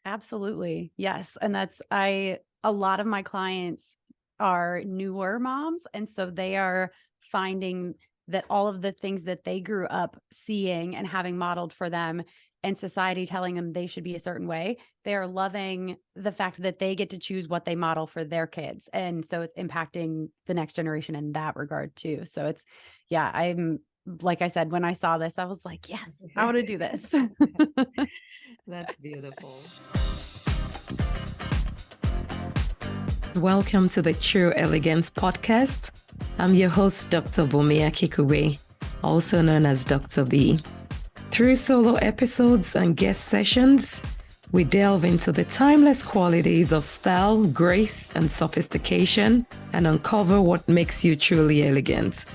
Absolutely. Yes. And a lot of my clients are newer moms. And so they are finding that all of the things that they grew up seeing and having modeled for them and society telling them they should be a certain way, they are loving the fact that they get to choose what they model for their kids. And so it's impacting the next generation in that regard too. So yeah, like I said, when I saw this, I was like, yes, I want to do this. That's beautiful. Welcome to the True Elegance podcast. I'm your host, Dr. Bumia Kikube, also known as Dr. B. Through solo episodes and guest sessions, we delve into the timeless qualities of style, grace, and sophistication and uncover what makes you truly elegant.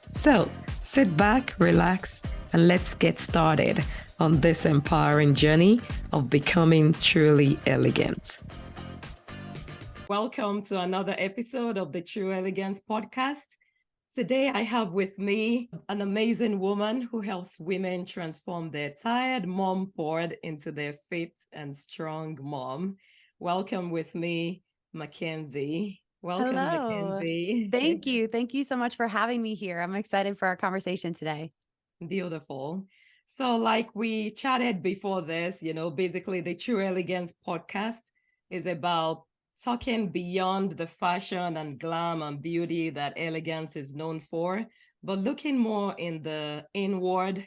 So, sit back, relax, and let's get started on this empowering journey of becoming truly elegant. Welcome to another episode of the True Elegance podcast. Today, I have with me an amazing woman who helps women transform their tired mom board into their fit and strong mom. Welcome with me, Mackenzie. Welcome, Hello. Mackenzie. Thank you. Thank you so much for having me here. I'm excited for our conversation today. Beautiful. So, like we chatted before this, basically the True Elegance podcast is about talking beyond the fashion and glam and beauty that elegance is known for, but looking more in the inward.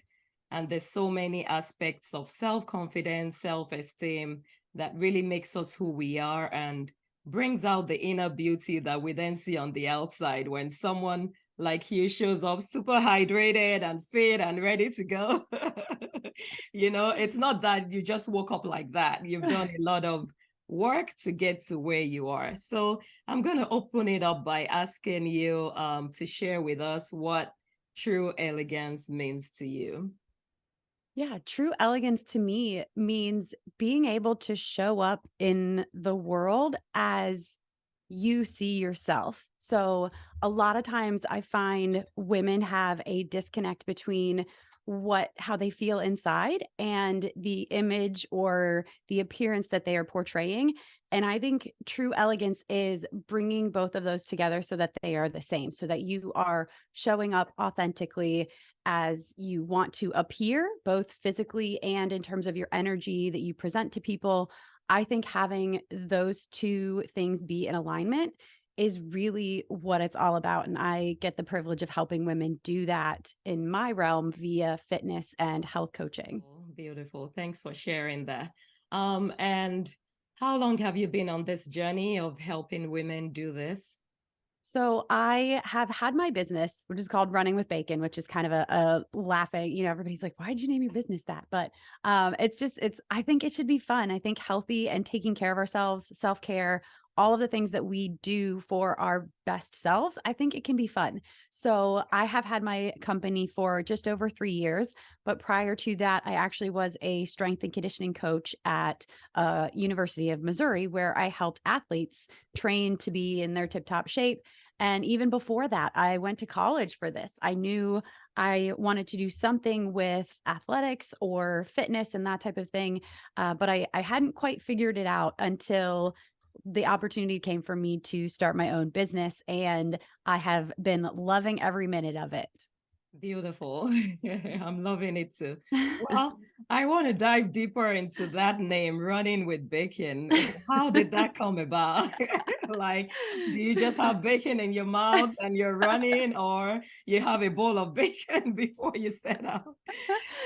And there's so many aspects of self-confidence, self-esteem that really makes us who we are and brings out the inner beauty that we then see on the outside when someone like you shows up super hydrated and fit and ready to go. It's not that you just woke up like that. You've done a lot of work to get to where you are. So I'm going to open it up by asking you to share with us what true elegance means to you. Yeah, true elegance to me means being able to show up in the world as you see yourself. So, a lot of times I find women have a disconnect between how they feel inside and the image or the appearance that they are portraying. And I think true elegance is bringing both of those together so that they are the same, so that you are showing up authentically as you want to appear, both physically and in terms of your energy that you present to people. I think having those two things be in alignment is really what it's all about. And I get the privilege of helping women do that in my realm via fitness and health coaching. Beautiful. Thanks for sharing that. And how long have you been on this journey of helping women do this? So I have had my business, which is called Running with Bacon, which is kind of a laughing, everybody's like, why'd you name your business that? But I think it should be fun. I think healthy and taking care of ourselves, self-care, all of the things that we do for our best selves, I think it can be fun. So I have had my company for just over 3 years, but prior to that, I actually was a strength and conditioning coach at University of Missouri, where I helped athletes train to be in their tip-top shape. And even before that, I went to college for this. I knew I wanted to do something with athletics or fitness and that type of thing, but I hadn't quite figured it out until the opportunity came for me to start my own business, and I have been loving every minute of it. Beautiful. I'm loving it too. Well, I want to dive deeper into that name, Running with Bacon. How did that come about? Like, do you just have bacon in your mouth and you're running, or you have a bowl of bacon before you set out?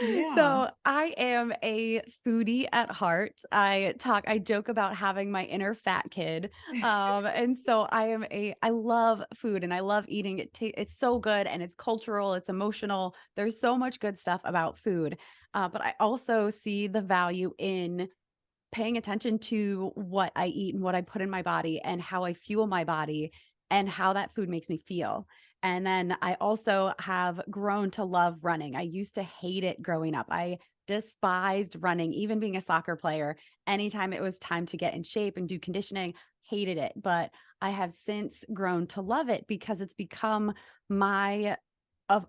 Yeah. So I am a foodie at heart. I joke about having my inner fat kid. And so I love food and I love eating it. It's so good and it's cultural, it's emotional. There's so much good stuff about food. But I also see the value in paying attention to what I eat and what I put in my body and how I fuel my body and how that food makes me feel. And then I also have grown to love running. I used to hate it growing up. I despised running, even being a soccer player. Anytime it was time to get in shape and do conditioning, hated it. But I have since grown to love it because it's become my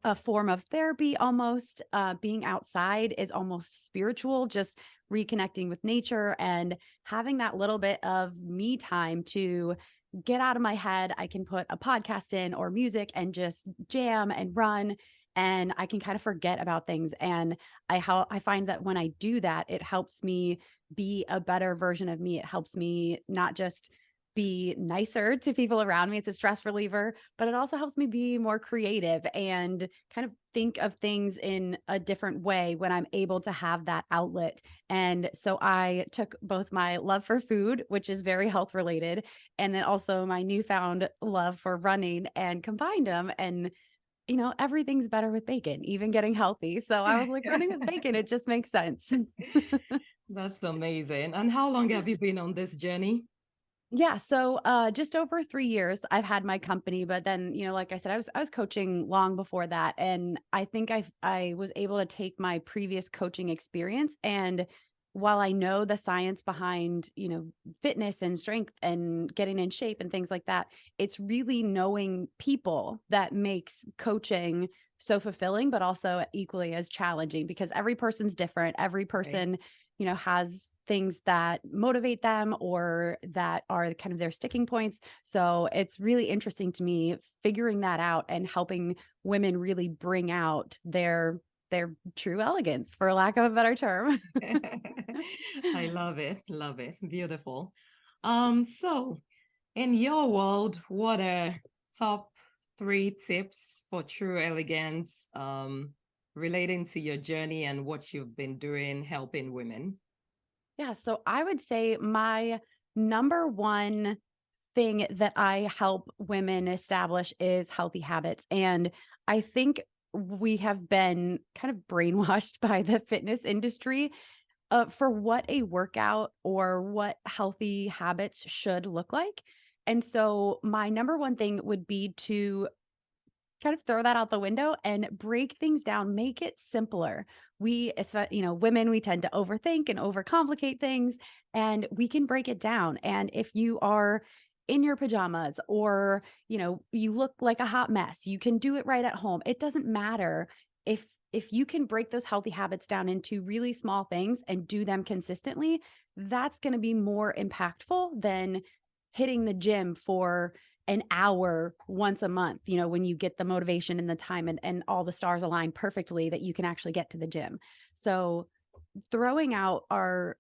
a form of therapy almost. Being outside is almost spiritual, just reconnecting with nature and having that little bit of me time to get out of my head. I can put a podcast in or music and just jam and run, and I can kind of forget about things. And I find that when I do that, it helps me be a better version of me. It helps me not just be nicer to people around me. It's a stress reliever, but it also helps me be more creative and kind of think of things in a different way when I'm able to have that outlet. And so I took both my love for food, which is very health related, and then also my newfound love for running and combined them. And everything's better with bacon, even getting healthy. So I was like, running with bacon, it just makes sense. That's amazing. And how long have you been on this journey? Yeah, so just over 3 years I've had my company, but then, like I said, I was coaching long before that, and I think I was able to take my previous coaching experience, and while I know the science behind, fitness and strength and getting in shape and things like that, it's really knowing people that makes coaching so fulfilling, but also equally as challenging because every person's different. Every Right. person has things that motivate them or that are kind of their sticking points. So it's really interesting to me figuring that out and helping women really bring out their true elegance, for lack of a better term. I love it. Love it. Beautiful. So in your world, what are top three tips for true elegance, relating to your journey and what you've been doing helping women? Yeah, so I would say my number one thing that I help women establish is healthy habits. And I think we have been kind of brainwashed by the fitness industry for what a workout or what healthy habits should look like. And so my number one thing would be to kind of throw that out the window and break things down, make it simpler. Women, we tend to overthink and overcomplicate things, and we can break it down. And if you are in your pajamas or, you look like a hot mess, you can do it right at home. It doesn't matter if you can break those healthy habits down into really small things and do them consistently, that's going to be more impactful than hitting the gym for an hour once a month, when you get the motivation and the time and all the stars align perfectly that you can actually get to the gym. So throwing out our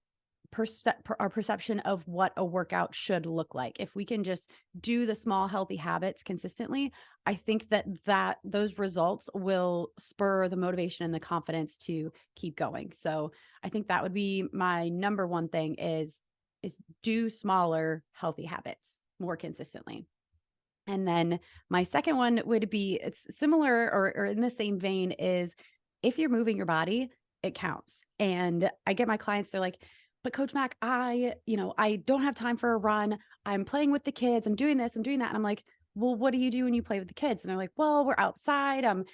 perception of what a workout should look like. If we can just do the small healthy habits consistently, I think that those results will spur the motivation and the confidence to keep going. So I think that would be my number one thing is do smaller healthy habits more consistently. And then my second one would be it's similar or in the same vein is if you're moving your body, it counts. And I get my clients, they're like, but Coach Mack, I don't have time for a run. I'm playing with the kids. I'm doing this, I'm doing that. And I'm like, well, what do you do when you play with the kids? And they're like, well, we're outside. I'm,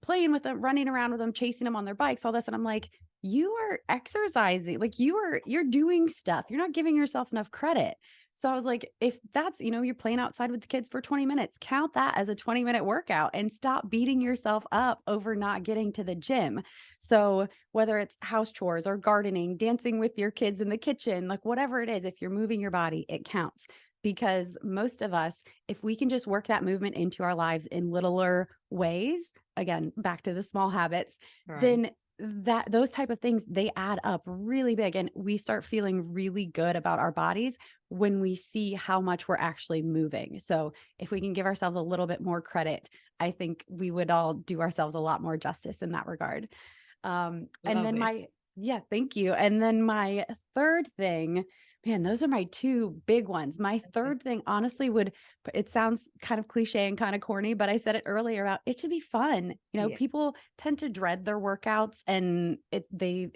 playing with them, running around with them, chasing them on their bikes, all this. And I'm like, you are exercising, like you're doing stuff. You're not giving yourself enough credit. So I was like, if that's, you're playing outside with the kids for 20 minutes, count that as a 20-minute workout and stop beating yourself up over not getting to the gym. So whether it's house chores or gardening, dancing with your kids in the kitchen, like whatever it is, if you're moving your body, it counts. Because most of us, if we can just work that movement into our lives in littler ways, again, back to the small habits, Right. then that those type of things, they add up really big and we start feeling really good about our bodies when we see how much we're actually moving. So if we can give ourselves a little bit more credit, I think we would all do ourselves a lot more justice in that regard. And Love then it. yeah, thank you. And then my third thing, man, those are my two big ones. My third thing, honestly, it sounds kind of cliche and kind of corny, but I said it earlier about it should be fun. Yeah. People tend to dread their workouts and they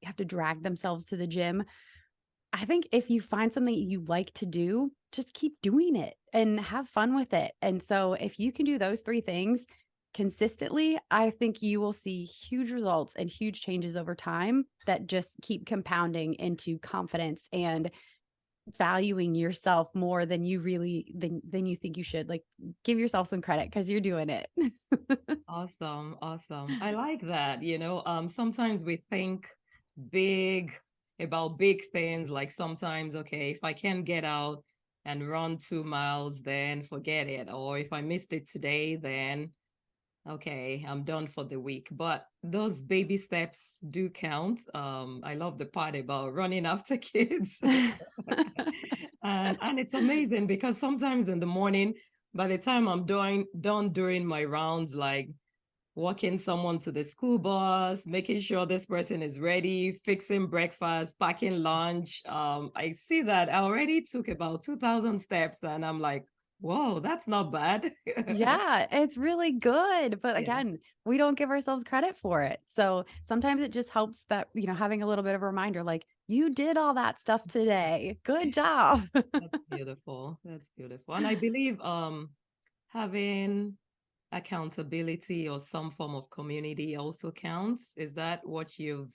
have to drag themselves to the gym. I think if you find something you like to do, just keep doing it and have fun with it. And so if you can do those three things consistently, I think you will see huge results and huge changes over time that just keep compounding into confidence and valuing yourself more than than you think you should. Like give yourself some credit because you're doing it. Awesome. Awesome. I like that. Sometimes we think big about big things. Like sometimes, okay, if I can get out and run 2 miles, then forget it. Or if I missed it today, then okay, I'm done for the week. But those baby steps do count. I love the part about running after kids. And it's amazing because sometimes in the morning, by the time I'm done doing my rounds, like walking someone to the school bus, making sure this person is ready, fixing breakfast, packing lunch. I see that I already took about 2,000 steps, and I'm like, whoa, that's not bad. Yeah, it's really good. But Yeah, again, we don't give ourselves credit for it. So sometimes it just helps that, having a little bit of a reminder like, you did all that stuff today. Good job. that's beautiful. That's beautiful. And I believe having accountability or some form of community also counts. Is that what you've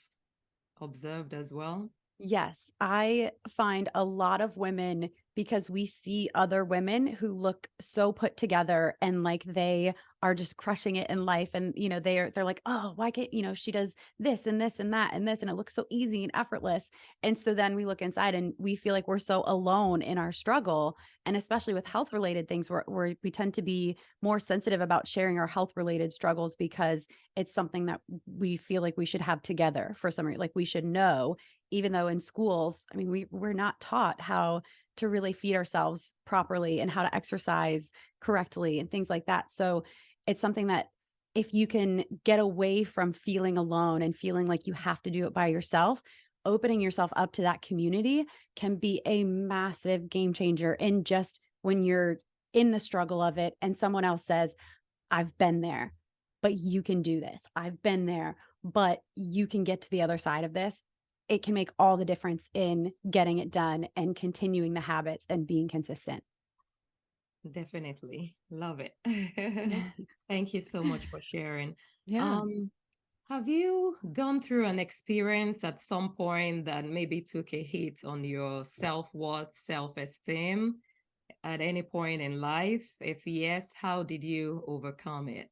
observed as well? Yes, I find a lot of women because we see other women who look so put together and like they are just crushing it in life and they're like, "Oh, why can't, she does this and this and that and this and it looks so easy and effortless." And so then we look inside and we feel like we're so alone in our struggle, and especially with health related things where we tend to be more sensitive about sharing our health related struggles because it's something that we feel like we should have together for some reason, like we should know, even though in schools, I mean, we're not taught how to really feed ourselves properly and how to exercise correctly and things like that. So it's something that if you can get away from feeling alone and feeling like you have to do it by yourself, opening yourself up to that community can be a massive game changer in just when you're in the struggle of it and someone else says, I've been there, but you can do this. I've been there, but you can get to the other side of this. It can make all the difference in getting it done and continuing the habits and being consistent. Definitely. Love it. Thank you so much for sharing. Yeah. Um, have you gone through an experience at some point that maybe took a hit on your self-worth, self-esteem at any point in life? If yes, how did you overcome it?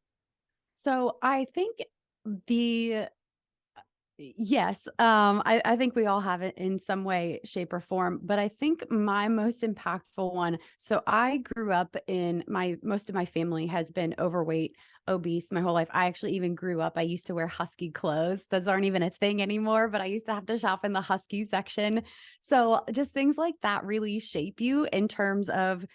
So I think the yes, I think we all have it in some way, shape, or form. But I think my most impactful one. So I grew up in most of my family has been overweight, obese my whole life. I actually even grew up. I used to wear husky clothes. Those aren't even a thing anymore, but I used to have to shop in the husky section. So just things like that really shape you in terms of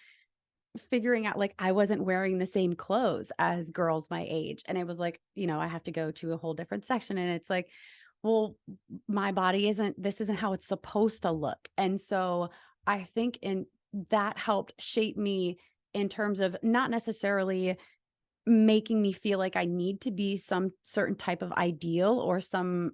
figuring out like I wasn't wearing the same clothes as girls my age. And it was like, I have to go to a whole different section. And it's like, well, my body this isn't how it's supposed to look. And so I think in that helped shape me in terms of not necessarily making me feel like I need to be some certain type of ideal or some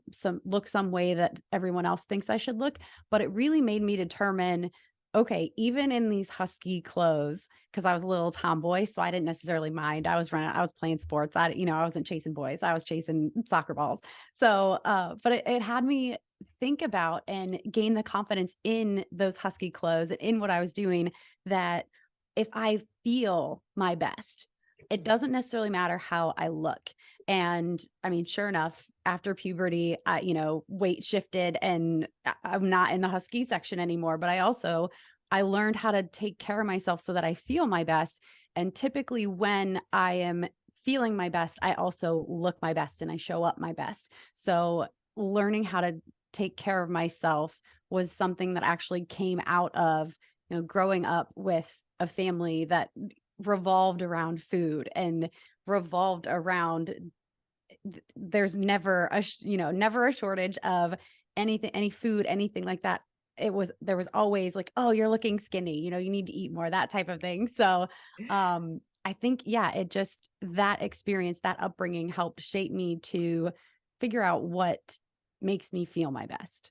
way that everyone else thinks I should look, but it really made me determine, okay, even in these husky clothes, because I was a little tomboy, so I didn't necessarily mind. I was playing sports. I wasn't chasing boys. I was chasing soccer balls. So, but it had me think about and gain the confidence in those husky clothes and in what I was doing that if I feel my best, it doesn't necessarily matter how I look. And I mean, sure enough, after puberty, weight shifted and I'm not in the husky section anymore, but I learned how to take care of myself so that I feel my best. And typically when I am feeling my best, I also look my best and I show up my best. So learning how to take care of myself was something that actually came out of, growing up with a family that revolved around food and revolved around there's never never a shortage of anything, any food, anything like that. There was always like, oh, you're looking skinny, you need to eat more, that type of thing. So I think, yeah, it just that experience, that upbringing helped shape me to figure out what makes me feel my best.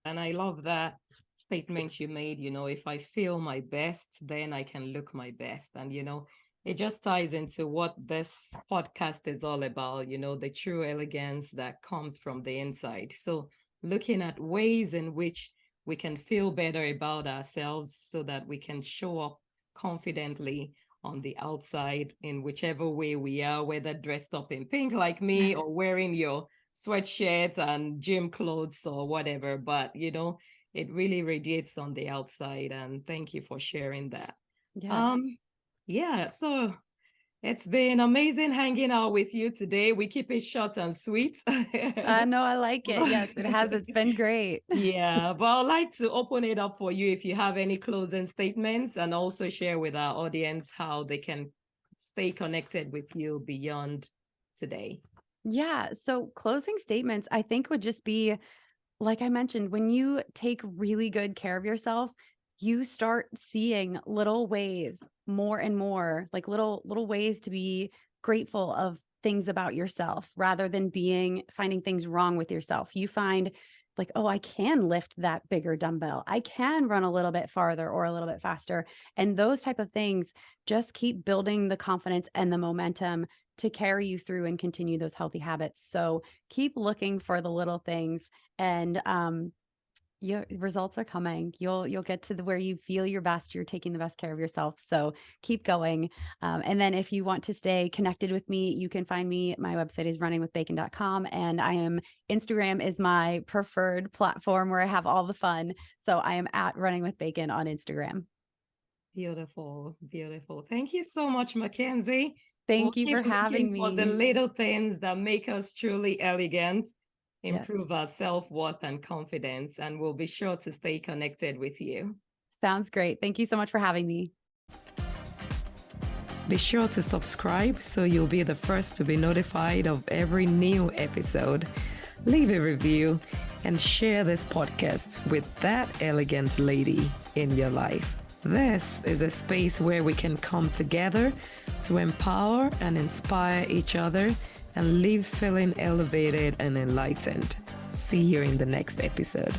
And I love that statement you made, if I feel my best, then I can look my best. And, it just ties into what this podcast is all about, the true elegance that comes from the inside. So, looking at ways in which we can feel better about ourselves so that we can show up confidently on the outside in whichever way we are, whether dressed up in pink like me or wearing your sweatshirts and gym clothes or whatever, but it really radiates on the outside. And thank you for sharing that. Yes. Yeah, so it's been amazing hanging out with you today. We keep it short and sweet. I know, I like it. Yes, it has. It's been great. Yeah, but I'd like to open it up for you if you have any closing statements, and also share with our audience how they can stay connected with you beyond today. Yeah. So closing statements, I think, would just be, like I mentioned, when you take really good care of yourself, you start seeing little ways more and more, like little ways to be grateful of things about yourself rather than finding things wrong with yourself. You find like, oh, I can lift that bigger dumbbell. I can run a little bit farther or a little bit faster. And those type of things just keep building the confidence and the momentum to carry you through and continue those healthy habits. So keep looking for the little things, and your results are coming. You'll get to where you feel your best. You're taking the best care of yourself. So keep going. And then if you want to stay connected with me, you can find me. My website is runningwithbacon.com, and Instagram is my preferred platform where I have all the fun. So I am at Running with Bacon on Instagram. Beautiful, beautiful. Thank you so much, Mackenzie. Thank you Keep for having looking for the me. little things that make us truly elegant, Yes. improve our self-worth and confidence, and we'll be sure to stay connected with you. Sounds great. Thank you so much for having me. Be sure to subscribe so you'll be the first to be notified of every new episode. Leave a review and share this podcast with that elegant lady in your life. This is a space where we can come together to empower and inspire each other and leave feeling elevated and enlightened. See you in the next episode.